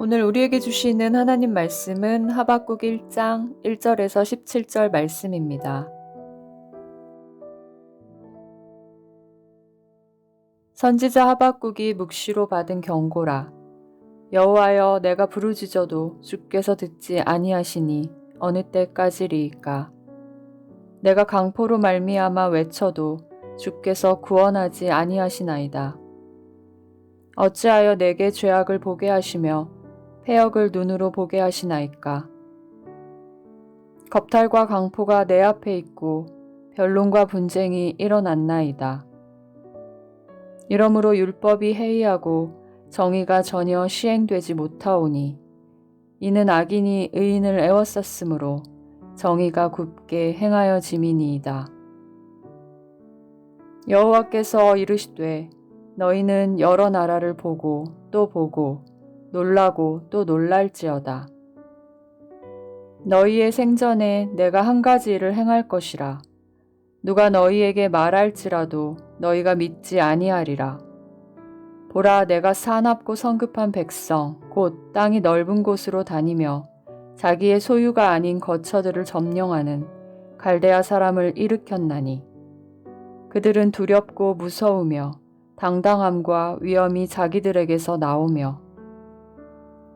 오늘 우리에게 주시는 하나님 말씀은 하박국 1장 1절에서 17절 말씀입니다. 선지자 하박국이 묵시로 받은 경고라. 여호와여, 내가 부르짖어도 주께서 듣지 아니하시니 어느 때까지리이까. 내가 강포로 말미암아 외쳐도 주께서 구원하지 아니하시나이다. 어찌하여 내게 죄악을 보게 하시며 패역을 눈으로 보게 하시나이까. 겁탈과 강포가 내 앞에 있고 변론과 분쟁이 일어났나이다. 이러므로 율법이 해이하고 정의가 전혀 시행되지 못하오니 이는 악인이 의인을 애워쌌으므로 정의가 굽게 행하여짐이니이다. 여호와께서 이르시되 너희는 여러 나라를 보고 또 보고 놀라고 또 놀랄지어다. 너희의 생전에 내가 한 가지 일을 행할 것이라. 누가 너희에게 말할지라도 너희가 믿지 아니하리라. 보라, 내가 사납고 성급한 백성 곧 땅이 넓은 곳으로 다니며 자기의 소유가 아닌 거처들을 점령하는 갈대아 사람을 일으켰나니 그들은 두렵고 무서우며 당당함과 위엄이 자기들에게서 나오며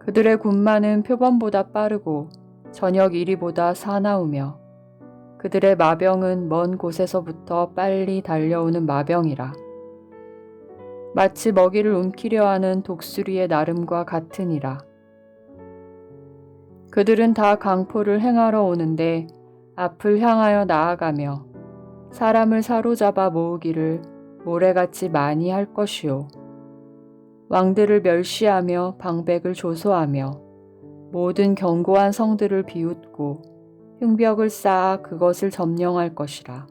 그들의 군마는 표범보다 빠르고 저녁 이리보다 사나우며 그들의 마병은 먼 곳에서부터 빨리 달려오는 마병이라. 마치 먹이를 움키려 하는 독수리의 나름과 같으니라. 그들은 다 강포를 행하러 오는데 앞을 향하여 나아가며 사람을 사로잡아 모으기를 모래같이 많이 할 것이요. 왕들을 멸시하며 방백을 조소하며 모든 견고한 성들을 비웃고 흉벽을 쌓아 그것을 점령할 것이라.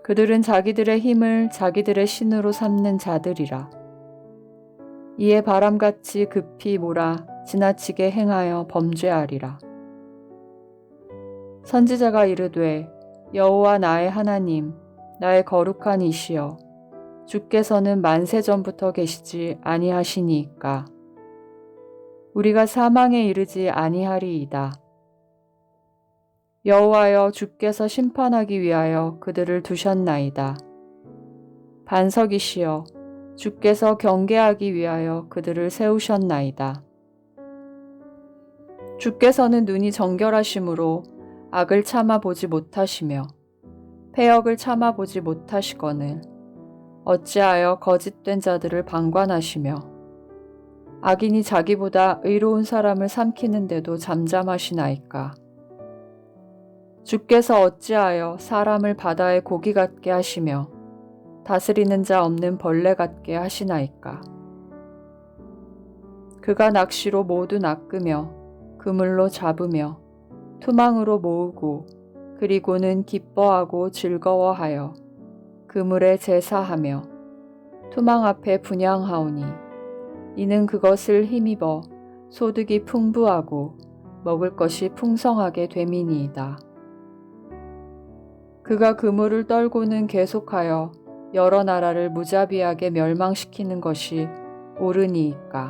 그들은 자기들의 힘을 자기들의 신으로 삼는 자들이라. 이에 바람같이 급히 몰아 지나치게 행하여 범죄하리라. 선지자가 이르되 여호와 나의 하나님, 나의 거룩한 이시여, 주께서는 만세 전부터 계시지 아니하시니이까. 우리가 사망에 이르지 아니하리이다. 여호와여, 주께서 심판하기 위하여 그들을 두셨나이다. 반석이시여, 주께서 경계하기 위하여 그들을 세우셨나이다. 주께서는 눈이 정결하심으로 악을 참아보지 못하시며 패역을 참아보지 못하시거늘 어찌하여 거짓된 자들을 방관하시며 악인이 자기보다 의로운 사람을 삼키는데도 잠잠하시나이까. 주께서 어찌하여 사람을 바다의 고기 같게 하시며 다스리는 자 없는 벌레 같게 하시나이까. 그가 낚시로 모두 낚으며 그물로 잡으며 투망으로 모으고 그리고는 기뻐하고 즐거워하여 그물에 제사하며 투망 앞에 분향하오니 이는 그것을 힘입어 소득이 풍부하고 먹을 것이 풍성하게 됨이니이다. 그가 그물을 떨고는 계속하여 여러 나라를 무자비하게 멸망시키는 것이 옳으니이까.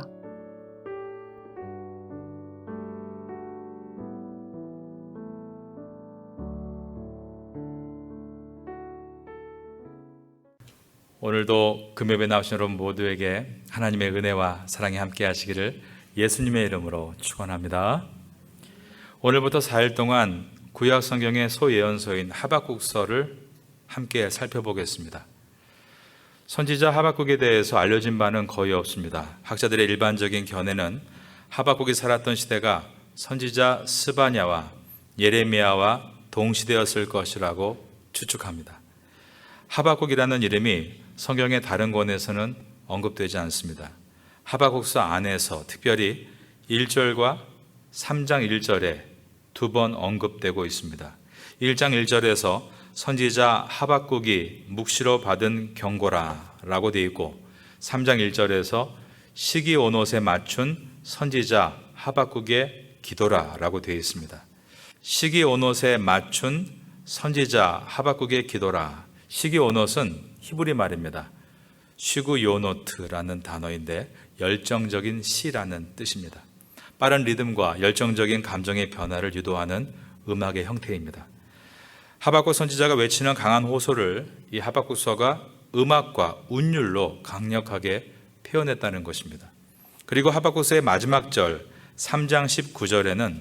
오늘도 금요일에 나오신 여러분 모두에게 하나님의 은혜와 사랑이 함께 하시기를 예수님의 이름으로 축원합니다. 오늘부터 4일 동안 구약 성경의 소예언서인 하박국서를 함께 살펴보겠습니다. 선지자 하박국에 대해서 알려진 바는 거의 없습니다. 학자들의 일반적인 견해는 하박국이 살았던 시대가 선지자 스바냐와 예레미야와 동시대였을 것이라고 추측합니다. 하박국이라는 이름이 성경의 다른 권에서는 언급되지 않습니다. 하박국서 안에서 특별히 1절과 3장 1절에 2번 언급되고 있습니다. 1장 1절에서 선지자 하박국이 묵시로 받은 경고라 라고 되어 있고 3장 1절에서 시기 온옷에 맞춘 선지자 하박국의 기도라 라고 되어 있습니다. 시기 온옷에 맞춘 선지자 하박국의 기도라. 시기 온옷은 히브리 말입니다. 쉬구 요노트라는 단어인데 열정적인 시라는 뜻입니다. 빠른 리듬과 열정적인 감정의 변화를 유도하는 음악의 형태입니다. 하박국 선지자가 외치는 강한 호소를 이 하박국서가 음악과 운율로 강력하게 표현했다는 것입니다. 그리고 하박국서의 마지막 절 3장 19절에는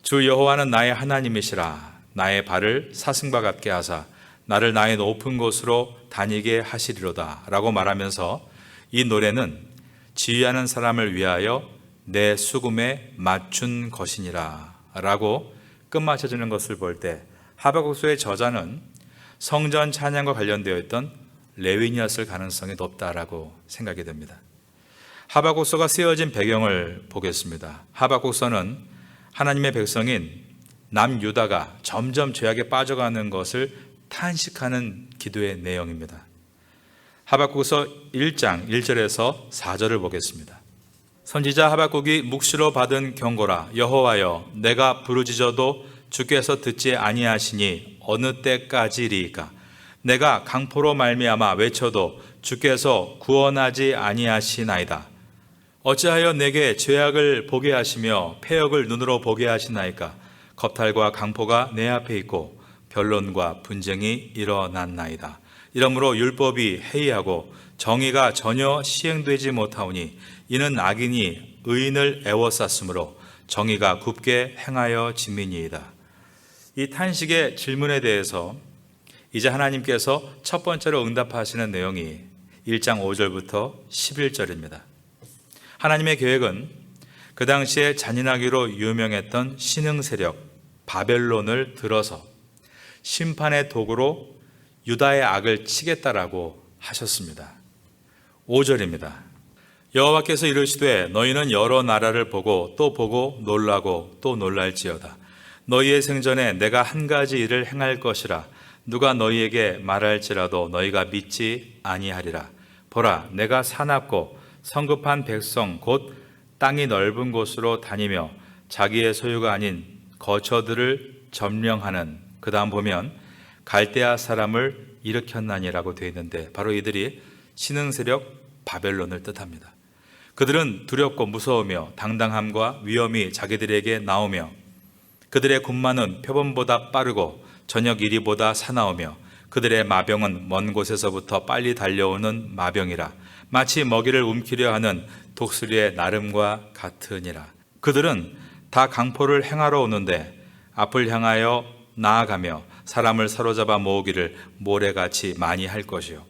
주 여호와는 나의 하나님이시라 나의 발을 사슴과 같게 하사 나를 나의 높은 곳으로 다니게 하시리로다 라고 말하면서 이 노래는 지휘하는 사람을 위하여 내 수금에 맞춘 것이니라 라고 끝마쳐지는 것을 볼 때 하박국서의 저자는 성전 찬양과 관련되어 있던 레위인이었을 가능성이 높다라고 생각이 됩니다. 하박국서가 쓰여진 배경을 보겠습니다. 하박국서는 하나님의 백성인 남유다가 점점 죄악에 빠져가는 것을 탄식하는 기도의 내용입니다. 하박국서 1장 1절에서 4절을 보겠습니다. 선지자 하박국이 묵시로 받은 경고라. 여호와여, 내가 부르짖어도 주께서 듣지 아니하시니 어느 때까지리이까? 내가 강포로 말미암아 외쳐도 주께서 구원하지 아니하시나이다. 어찌하여 내게 죄악을 보게 하시며 패역을 눈으로 보게 하시나이까? 겁탈과 강포가 내 앞에 있고 변론과 분쟁이 일어났나이다. 이러므로 율법이 해이하고 정의가 전혀 시행되지 못하오니 이는 악인이 의인을 애워쌌으므로 정의가 굽게 행하여 짐이니이다. 이 탄식의 질문에 대해서 이제 하나님께서 첫 번째로 응답하시는 내용이 1장 5절부터 11절입니다. 하나님의 계획은 그 당시에 잔인하기로 유명했던 신흥 세력 바벨론을 들어서 심판의 도구로 유다의 악을 치겠다라고 하셨습니다. 5절입니다. 여호와께서 이르시되 너희는 여러 나라를 보고 또 보고 놀라고 또 놀랄지어다. 너희의 생전에 내가 한 가지 일을 행할 것이라. 누가 너희에게 말할지라도 너희가 믿지 아니하리라. 보라, 내가 사납고 성급한 백성 곧 땅이 넓은 곳으로 다니며 자기의 소유가 아닌 거처들을 점령하는, 그 다음 보면 갈대아 사람을 일으켰나니라고 되어 있는데 바로 이들이 신흥 세력 바벨론을 뜻합니다. 그들은 두렵고 무서우며 당당함과 위엄이 자기들에게 나오며 그들의 군마는 표범보다 빠르고 저녁 이리보다 사나우며 그들의 마병은 먼 곳에서부터 빨리 달려오는 마병이라. 마치 먹이를 움키려 하는 독수리의 나름과 같으니라. 그들은 다 강포를 행하러 오는데 앞을 향하여 나아가며 사람을 사로잡아 모으기를 모래같이 많이 할 것이요.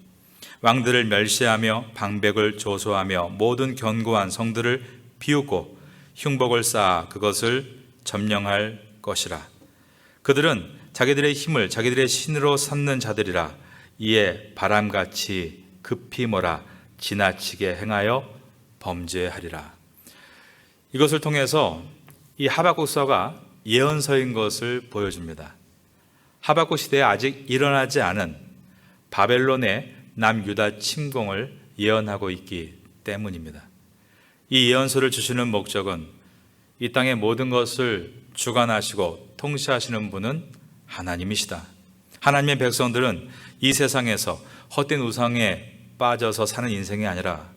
왕들을 멸시하며 방백을 조소하며 모든 견고한 성들을 비웃고 흉복을 쌓아 그것을 점령할 것이라. 그들은 자기들의 힘을 자기들의 신으로 삼는 자들이라. 이에 바람같이 급히 몰아 지나치게 행하여 범죄하리라. 이것을 통해서 이 하박국서가 예언서인 것을 보여줍니다. 하박국 시대에 아직 일어나지 않은 바벨론의 남유다 침공을 예언하고 있기 때문입니다. 이 예언서를 주시는 목적은 이 땅의 모든 것을 주관하시고 통치하시는 분은 하나님이시다. 하나님의 백성들은 이 세상에서 헛된 우상에 빠져서 사는 인생이 아니라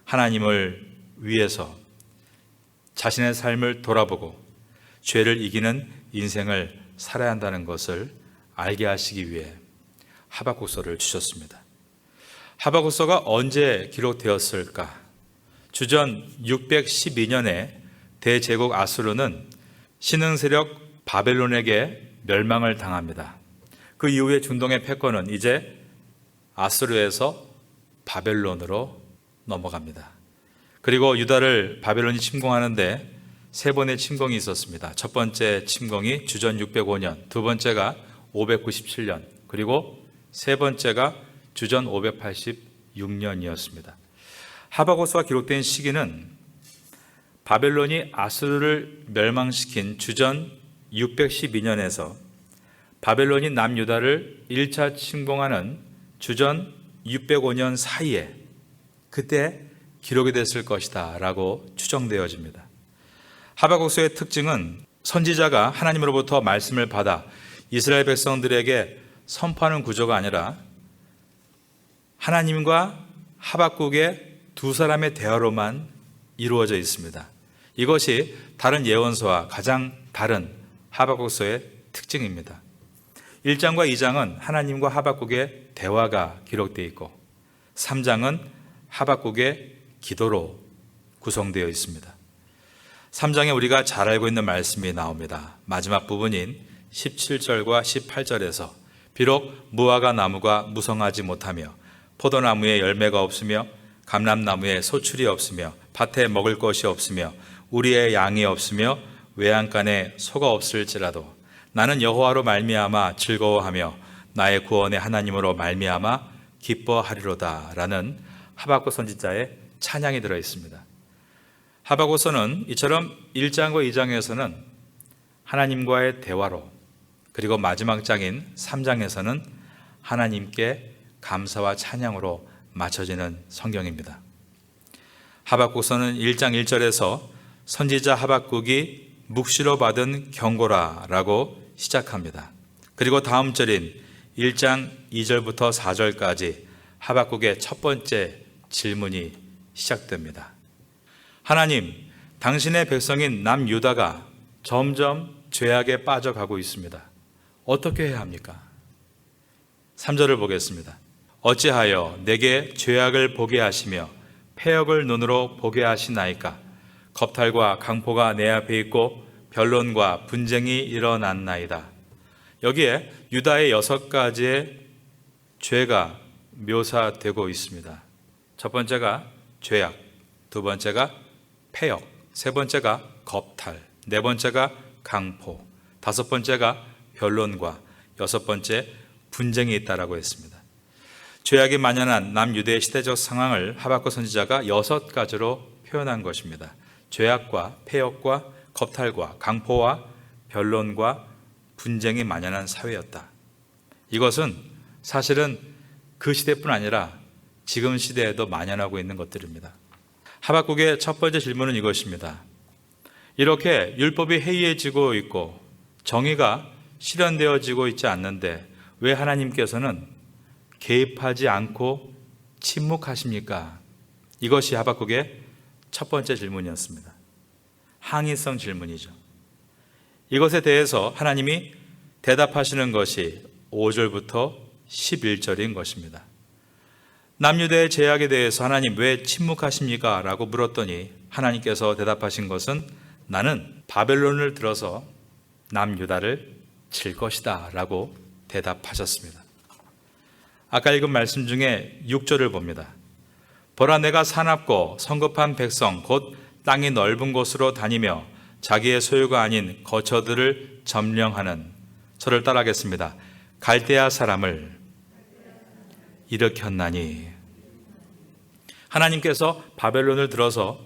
하나님을 위해서 자신의 삶을 돌아보고 죄를 이기는 인생을 살아야 한다는 것을 알게 하시기 위해 하박국서를 주셨습니다. 하박국서가 언제 기록되었을까? 주전 612년에 대제국 아수르는 신흥 세력 바벨론에게 멸망을 당합니다. 그 이후에 중동의 패권은 이제 아수르에서 바벨론으로 넘어갑니다. 그리고 유다를 바벨론이 침공하는데 세 번의 침공이 있었습니다. 첫 번째 침공이 주전 605년, 두 번째가 597년, 그리고 세 번째가 주전 586년이었습니다. 하박국서가 기록된 시기는 바벨론이 아수르를 멸망시킨 주전 612년에서 바벨론이 남유다를 1차 침공하는 주전 605년 사이에 그때 기록이 됐을 것이다 라고 추정되어집니다. 하박국서의 특징은 선지자가 하나님으로부터 말씀을 받아 이스라엘 백성들에게 선포하는 구조가 아니라 하나님과 하박국의 두 사람의 대화로만 이루어져 있습니다. 이것이 다른 예언서와 가장 다른 하박국서의 특징입니다. 1장과 2장은 하나님과 하박국의 대화가 기록되어 있고 3장은 하박국의 기도로 구성되어 있습니다. 3장에 우리가 잘 알고 있는 말씀이 나옵니다. 마지막 부분인 17절과 18절에서 비록 무화과 나무가 무성하지 못하며 포도나무에 열매가 없으며 감람나무에 소출이 없으며 밭에 먹을 것이 없으며 우리의 양이 없으며 외양간에 소가 없을지라도 나는 여호와로 말미암아 즐거워하며 나의 구원의 하나님으로 말미암아 기뻐하리로다 라는 하박국 선지자의 찬양이 들어 있습니다. 하박국서는 이처럼 1장과 2장에서는 하나님과의 대화로, 그리고 마지막 장인 3장에서는 하나님께 감사와 찬양으로 맞춰지는 성경입니다. 하박국서는 1장 1절에서 선지자 하박국이 묵시로 받은 경고라라고 시작합니다. 그리고 다음 절인 1장 2절부터 4절까지 하박국의 첫 번째 질문이 시작됩니다. 하나님, 당신의 백성인 남유다가 점점 죄악에 빠져가고 있습니다. 어떻게 해야 합니까? 3절을 보겠습니다. 어찌하여 내게 죄악을 보게 하시며 패역을 눈으로 보게 하시나이까? 겁탈과 강포가 내 앞에 있고 변론과 분쟁이 일어났나이다. 여기에 유다의 6가지의 죄가 묘사되고 있습니다. 첫 번째가 죄악, 두 번째가 패역, 세 번째가 겁탈, 네 번째가 강포, 다섯 번째가 변론과 여섯 번째 분쟁이 있다라고 했습니다. 죄악이 만연한 남유대의 시대적 상황을 하박국 선지자가 6가지로 표현한 것입니다. 죄악과 패역과 겁탈과 강포와 변론과 분쟁이 만연한 사회였다. 이것은 사실은 그 시대뿐 아니라 지금 시대에도 만연하고 있는 것들입니다. 하박국의 첫 번째 질문은 이것입니다. 이렇게 율법이 해이해지고 있고 정의가 실현되어지고 있지 않는데 왜 하나님께서는 개입하지 않고 침묵하십니까? 이것이 하박국의 첫 번째 질문이었습니다. 항의성 질문이죠. 이것에 대해서 하나님이 대답하시는 것이 5절부터 11절인 것입니다. 남유대의 죄악에 대해서 하나님 왜 침묵하십니까? 라고 물었더니 하나님께서 대답하신 것은 나는 바벨론을 들어서 남유다를 칠 것이다 라고 대답하셨습니다. 아까 읽은 말씀 중에 6절을 봅니다. 보라, 내가 사납고 성급한 백성 곧 땅이 넓은 곳으로 다니며 자기의 소유가 아닌 거처들을 점령하는, 저를 따라하겠습니다. 갈대아 사람을 일으켰나니. 하나님께서 바벨론을 들어서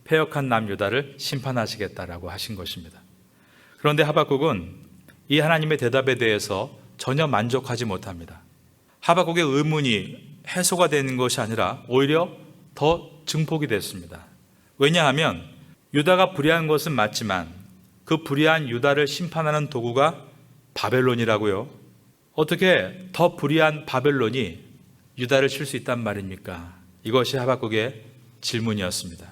패역한 남유다를 심판하시겠다라고 하신 것입니다. 그런데 하박국은 이 하나님의 대답에 대해서 전혀 만족하지 못합니다. 하박국의 의문이 해소가 되는 것이 아니라 오히려 더 증폭이 됐습니다. 왜냐하면 유다가 불의한 것은 맞지만 그 불의한 유다를 심판하는 도구가 바벨론이라고요. 어떻게 더 불의한 바벨론이 유다를 칠 수 있단 말입니까? 이것이 하박국의 질문이었습니다.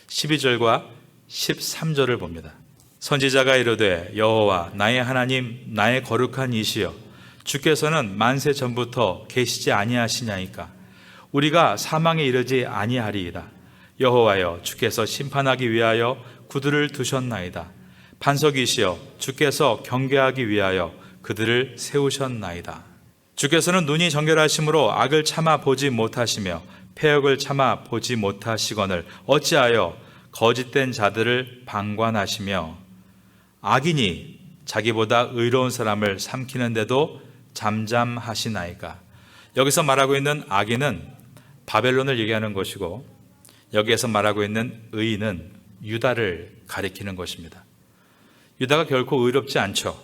12절과 13절을 봅니다. 선지자가 이르되 여호와 나의 하나님 나의 거룩한 이시여 주께서는 만세 전부터 계시지 아니하시냐이까? 우리가 사망에 이르지 아니하리이다. 여호와여 주께서 심판하기 위하여 구두를 두셨나이다. 반석이시여 주께서 경계하기 위하여 그들을 세우셨나이다. 주께서는 눈이 정결하심으로 악을 참아 보지 못하시며 패역을 참아 보지 못하시거늘 어찌하여 거짓된 자들을 방관하시며 악인이 자기보다 의로운 사람을 삼키는데도 잠잠하시나이까? 여기서 말하고 있는 악인은 바벨론을 얘기하는 것이고 여기에서 말하고 있는 의인은 유다를 가리키는 것입니다. 유다가 결코 의롭지 않죠.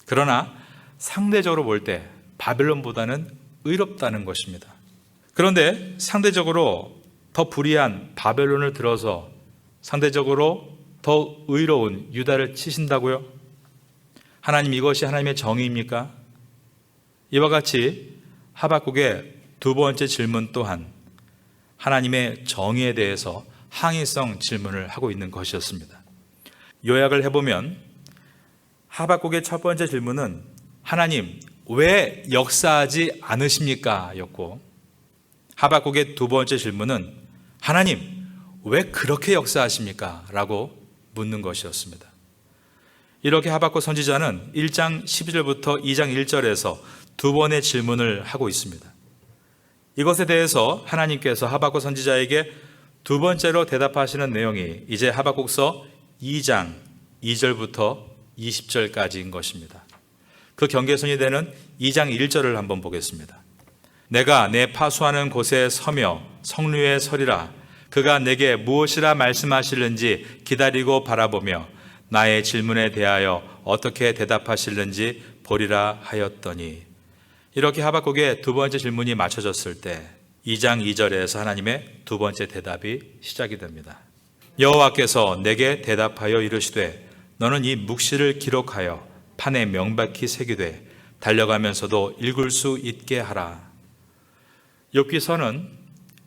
그러나 상대적으로 볼 때 바벨론보다는 의롭다는 것입니다. 그런데 상대적으로 더 불의한 바벨론을 들어서 상대적으로 더 의로운 유다를 치신다고요? 하나님, 이것이 하나님의 정의입니까? 이와 같이 하박국의 두 번째 질문 또한 하나님의 정의에 대해서 항의성 질문을 하고 있는 것이었습니다. 요약을 해보면 하박국의 첫 번째 질문은 하나님 왜 역사하지 않으십니까? 였고, 하박국의 두 번째 질문은 하나님 왜 그렇게 역사하십니까? 라고 묻는 것이었습니다. 이렇게 하박국 선지자는 1장 12절부터 2장 1절에서 두 번의 질문을 하고 있습니다. 이것에 대해서 하나님께서 하박국 선지자에게 두 번째로 대답하시는 내용이 이제 하박국서 2장 2절부터 20절까지인 것입니다. 그 경계선이 되는 2장 1절을 한번 보겠습니다. 내가 내 파수하는 곳에 서며 성류에 서리라. 그가 내게 무엇이라 말씀하실는지 기다리고 바라보며 나의 질문에 대하여 어떻게 대답하실는지 보리라 하였더니, 이렇게 하박국의 두 번째 질문이 맞춰졌을 때 2장 2절에서 하나님의 두 번째 대답이 시작이 됩니다. 여호와께서 내게 대답하여 이르시되 너는 이 묵시를 기록하여 판에 명백히 새기되 달려가면서도 읽을 수 있게 하라. 욥기서는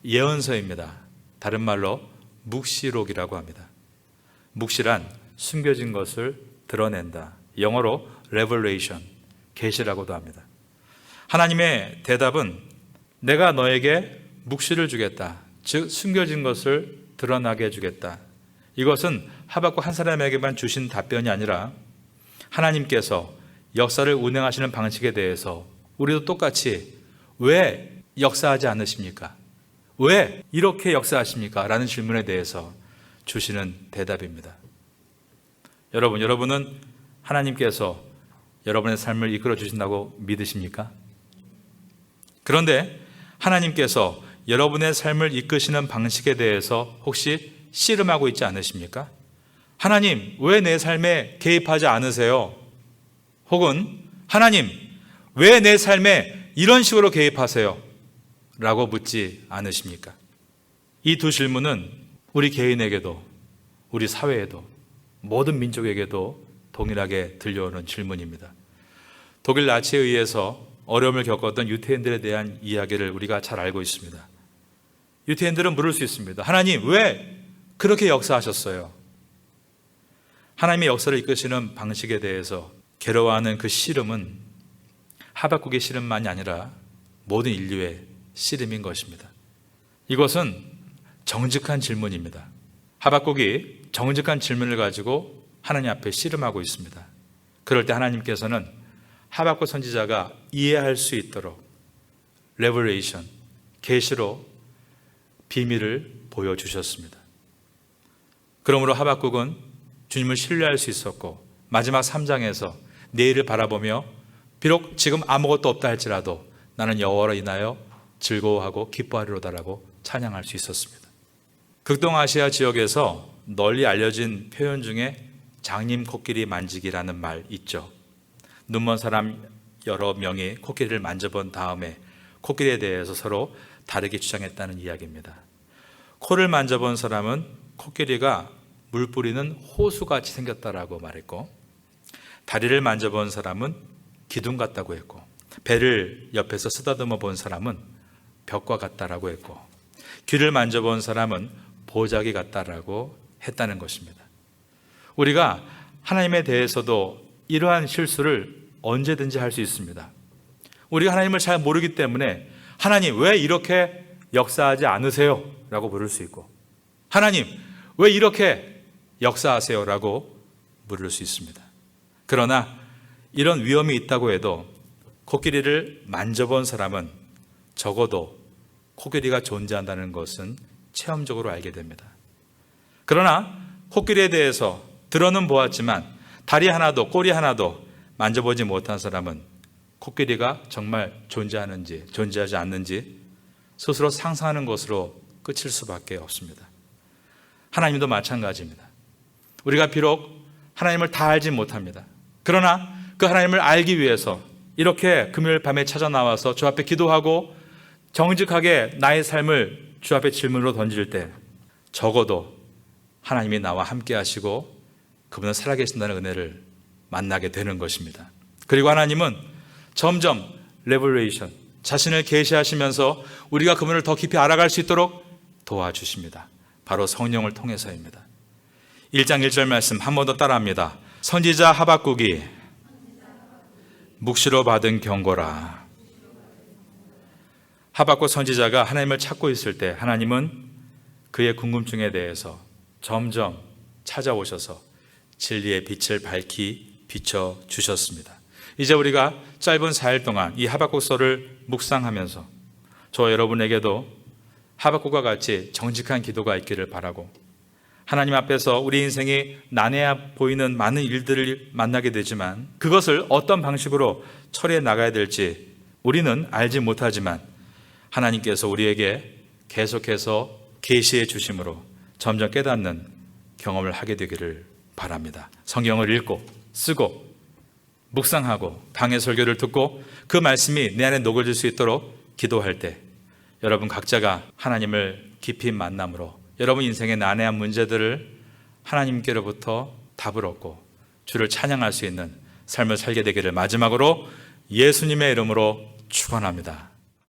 예언서입니다. 다른 말로 묵시록이라고 합니다. 묵시란 숨겨진 것을 드러낸다. 영어로 revelation, 계시라고도 합니다. 하나님의 대답은 내가 너에게 묵시를 주겠다. 즉 숨겨진 것을 드러나게 해주겠다. 이것은 하박국 한 사람에게만 주신 답변이 아니라 하나님께서 역사를 운행하시는 방식에 대해서 우리도 똑같이 왜 역사하지 않으십니까? 왜 이렇게 역사하십니까? 라는 질문에 대해서 주시는 대답입니다. 여러분은 하나님께서 여러분의 삶을 이끌어 주신다고 믿으십니까? 그런데 하나님께서 여러분의 삶을 이끄시는 방식에 대해서 혹시 씨름하고 있지 않으십니까? 하나님, 왜 내 삶에 개입하지 않으세요? 혹은 하나님, 왜 내 삶에 이런 식으로 개입하세요? 라고 묻지 않으십니까? 이 두 질문은 우리 개인에게도 우리 사회에도 모든 민족에게도 동일하게 들려오는 질문입니다. 독일 나치에 의해서 어려움을 겪었던 유태인들에 대한 이야기를 우리가 잘 알고 있습니다. 유태인들은 물을 수 있습니다. 하나님, 왜 그렇게 역사하셨어요? 하나님의 역사를 이끄시는 방식에 대해서 괴로워하는 그 씨름은 하박국의 씨름만이 아니라 모든 인류의 씨름인 것입니다. 이것은 정직한 질문입니다. 하박국이 정직한 질문을 가지고 하나님 앞에 씨름하고 있습니다. 그럴 때 하나님께서는 하박국 선지자가 이해할 수 있도록 레버레이션, 계시로 비밀을 보여주셨습니다. 그러므로 하박국은 주님을 신뢰할 수 있었고 마지막 3장에서 내일을 바라보며 비록 지금 아무것도 없다 할지라도 나는 여호와로 인하여 즐거워하고 기뻐하리로다라고 찬양할 수 있었습니다. 극동아시아 지역에서 널리 알려진 표현 중에 장님 코끼리 만지기라는 말 있죠. 눈먼 사람 여러 명이 코끼리를 만져본 다음에 코끼리에 대해서 서로 다르게 주장했다는 이야기입니다. 코를 만져본 사람은 코끼리가 물 뿌리는 호수같이 생겼다라고 말했고, 다리를 만져본 사람은 기둥 같다고 했고, 배를 옆에서 쓰다듬어 본 사람은 벽과 같다라고 했고, 귀를 만져본 사람은 보자기 같다라고 했다는 것입니다. 우리가 하나님에 대해서도 이러한 실수를 언제든지 할 수 있습니다. 우리가 하나님을 잘 모르기 때문에 하나님 왜 이렇게 역사하지 않으세요? 라고 물을 수 있고, 하나님 왜 이렇게 역사하세요? 라고 물을 수 있습니다. 그러나 이런 위험이 있다고 해도 코끼리를 만져본 사람은 적어도 코끼리가 존재한다는 것은 체험적으로 알게 됩니다. 그러나 코끼리에 대해서 들어는 보았지만 다리 하나도 꼬리 하나도 만져보지 못한 사람은 코끼리가 정말 존재하는지 존재하지 않는지 스스로 상상하는 것으로 끝일 수밖에 없습니다. 하나님도 마찬가지입니다. 우리가 비록 하나님을 다 알지 못합니다. 그러나 그 하나님을 알기 위해서 이렇게 금요일 밤에 찾아 나와서 주 앞에 기도하고 정직하게 나의 삶을 주 앞에 질문으로 던질 때 적어도 하나님이 나와 함께 하시고 그분은 살아계신다는 은혜를 만나게 되는 것입니다. 그리고 하나님은 점점 레버레이션, 자신을 계시하시면서 우리가 그분을 더 깊이 알아갈 수 있도록 도와주십니다. 바로 성령을 통해서입니다. 1장 1절 말씀 한 번 더 따라합니다. 선지자 하박국이 묵시로 받은 경고라. 하박국 선지자가 하나님을 찾고 있을 때 하나님은 그의 궁금증에 대해서 점점 찾아오셔서 진리의 빛을 밝히 비춰주셨습니다. 이제 우리가 짧은 4일 동안 이 하박국서를 묵상하면서 저와 여러분에게도 하박국과 같이 정직한 기도가 있기를 바라고, 하나님 앞에서 우리 인생이 난해해 보이는 많은 일들을 만나게 되지만 그것을 어떤 방식으로 처리해 나가야 될지 우리는 알지 못하지만 하나님께서 우리에게 계속해서 계시해 주심으로 점점 깨닫는 경험을 하게 되기를 바랍니다. 성경을 읽고 쓰고 묵상하고 강해 설교를 듣고 그 말씀이 내 안에 녹아질 수 있도록 기도할 때 여러분 각자가 하나님을 깊이 만남으로 여러분 인생의 난해한 문제들을 하나님께로부터 답을 얻고 주를 찬양할 수 있는 삶을 살게 되기를 마지막으로 예수님의 이름으로 축원합니다.